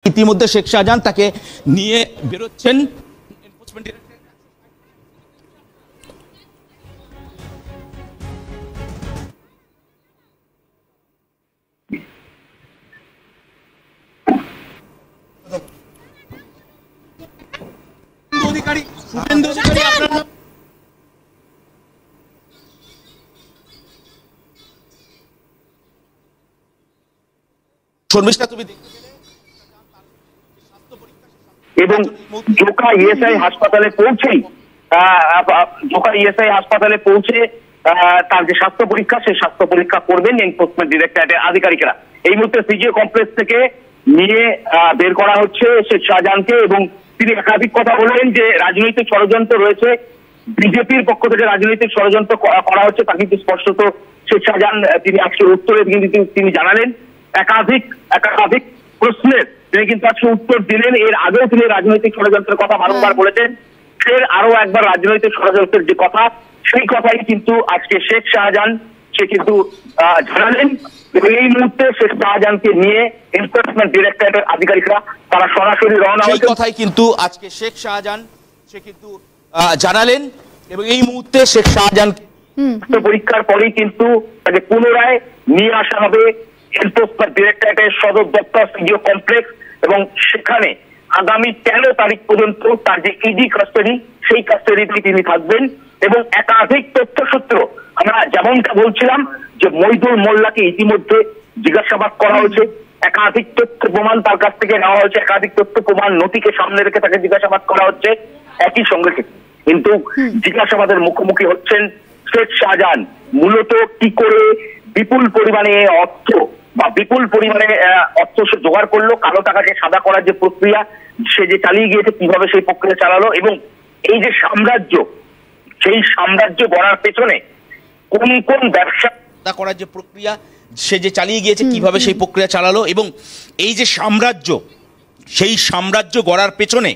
ইতিমধ্যে শেখ শাহজাহান তাকে নিয়ে বেরোচ্ছেন এনফোর্সমেন্ট অধিকারী শুভেন্দু অধিকারী আপনার শর্মিষ্ঠা তুমি এবং জোকা ইএসআই হাসপাতালে পৌঁছে তার যে স্বাস্থ্য পরীক্ষা সেই স্বাস্থ্য পরীক্ষা করবেন এনফোর্সমেন্ট ডিরেক্টরেটের আধিকারিকরা। এই মুহূর্তে সিজিও কমপ্লেক্স থেকে নিয়ে বের করা হচ্ছে শেখ শাহজাহানকে এবং তিনি একাধিক কথা বললেন যে রাজনৈতিক ষড়যন্ত্র রয়েছে, বিজেপির পক্ষ থেকে রাজনৈতিক ষড়যন্ত্র করা হচ্ছে তা কিন্তু স্পষ্টত শেখ শাহজাহান তিনি আজকে উত্তরে তিনি জানালেন। একাধিক প্রশ্নের তিনি কিন্তু আজকে উত্তর দিলেন। এর আগেও তিনি রাজনৈতিক ষড়যন্ত্রের কথা বারংবার বলেছেন, ফের আরো একবার রাজনৈতিক ষড়যন্ত্রের যে কথা সেই কথাই কিন্তু আজকে শেখ শাহজাহান সে কিন্তু জানালেন। এই মুহূর্তে শেখ শাহজাহানকে নিয়ে এনফোর্সমেন্ট ডিরেক্টরেটের আধিকারিকরা তারা সরাসরি রওনা হয়েছে। সেই কথাই কিন্তু আজকে শেখ শাহজাহান সে কিন্তু জানালেন এবং এই মুহূর্তে শেখ শাহজাহান পরীক্ষার পরেই কিন্তু তাকে পুনরায় নিয়ে আসা হবে এনফোর্সমেন্ট ডিরেক্টরেটের সদর দপ্তর সিজিও কমপ্লেক্স এবং সেখানে আগামী 13 তারিখ পর্যন্ত তার যে ইডি কাস্টাডি সেই কাস্টাডিতে তিনি থাকবেন। এবং একাধিক তথ্যসূত্র আমরা যেমনটা বলছিলাম যে মইদুল মোল্লাকে ইতিমধ্যে জিজ্ঞাসাবাদ করা হয়েছে, একাধিক তথ্য প্রমাণ তার কাছ থেকে নেওয়া হয়েছে, একাধিক তথ্য প্রমাণ নথিকে সামনে রেখে তাকে জিজ্ঞাসাবাদ করা হচ্ছে। একই সঙ্গে কিন্তু জিজ্ঞাসাবাদের মুখোমুখি হচ্ছেন শেখ শাহজাহান মূলত কি করে বিপুল পরিমাণে অর্থ সে জোগাড় করলো, কালো টাকাকে সাদা করার যে প্রক্রিয়া সে যে চালিয়ে গিয়েছে কিভাবে সেই প্রক্রিয়া চালালো এবং এই যে সাম্রাজ্য সেই সাম্রাজ্য গড়ার পেছনে কোন কোন ব্যবসা করার যে প্রক্রিয়া সে যে চালিয়ে গিয়েছে কিভাবে সেই প্রক্রিয়া চালালো এবং এই যে সাম্রাজ্য সেই সাম্রাজ্য গড়ার পেছনে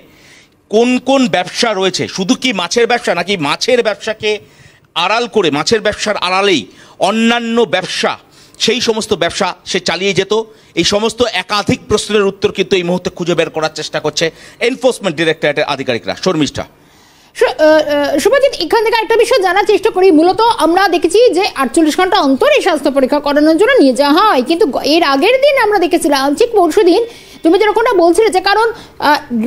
কোন কোন ব্যবসা রয়েছে, শুধু কি মাছের ব্যবসা নাকি মাছের ব্যবসাকে আড়াল করে মাছের ব্যবসার আড়ালেই অন্যান্য ব্যবসা সেই সমস্ত ব্যবসা সে চালিয়ে যেত। এই সমস্ত একাধিক প্রশ্নের উত্তর কিন্তু এই মুহূর্তে খুঁজে বের করার চেষ্টা করছে এনফোর্সমেন্ট ডিরেক্টরেটের আধিকারিকরা। শর্মিষ্ঠা, শুভজিৎ, এখান থেকে একটা বিষয় জানার চেষ্টা করি। মূলত আমরা দেখেছি যে 48 ঘন্টা অন্তর এই স্বাস্থ্য পরীক্ষা করানোর জন্য নিয়ে যাওয়া হয়, কিন্তু এর আগের দিন আমরা দেখেছিলাম ঠিক পরশুদিন তুমি যেরকমটা বলছিলে যে কারণ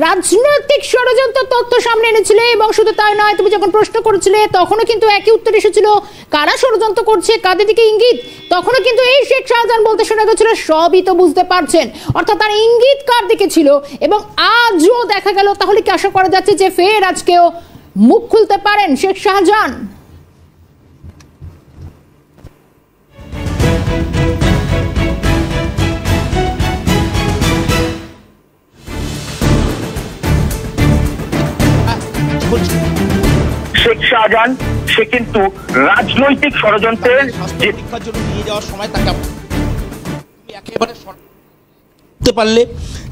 রাজনৈতিক ষড়যন্ত্র তথ্য সামনে এনেছিলে এবং শুধু তাই নয়, তুমি যখন প্রশ্ন করেছিলে তখনও কিন্তু একই উত্তর এসেছিল কারা ষড়যন্ত্র করছে কাদের দিকে ইঙ্গিত, তখনও কিন্তু এই শেখ শাহজাহান বলতে শোনা গেছিল সবই তো বুঝতে পারছেন, অর্থাৎ তার ইঙ্গিত কার দিকে ছিল। এবং আজও দেখা গেল, তাহলে কি আশা করা যাচ্ছে যে ফের আজকেও মুখ খুলতে পারেন শেখ শাহজাহান? শেখ শাহজাহান সে কিন্তু রাজনৈতিক ষড়যন্ত্রের যে পরীক্ষার জন্য নিয়ে যাওয়ার সময় তাকে একেবারে পারলে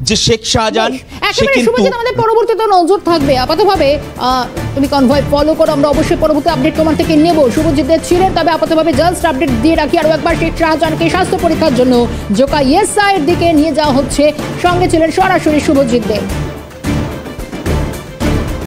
যে শেখ শাহজাহান সে কিন্তু আমাদের পরবর্তীতে নজর থাকবে। আপাতভাবে তুমি কনভয় ফলো করো, আমরা অবশ্যই পরবর্তী আপডেট তোমার থেকে নেব। শুভজিৎ ছিলেন, তবে আপাতভাবে জাস্ট আপডেট দিয়ে রাখি আরো একবার শেখ শাহজাহানকে স্বাস্থ্য পরীক্ষার জন্য জোকা ইএসআই এর দিকে নিয়ে যাওয়া হচ্ছে, সঙ্গে ছিলেন সরাসরি শুভজিৎ।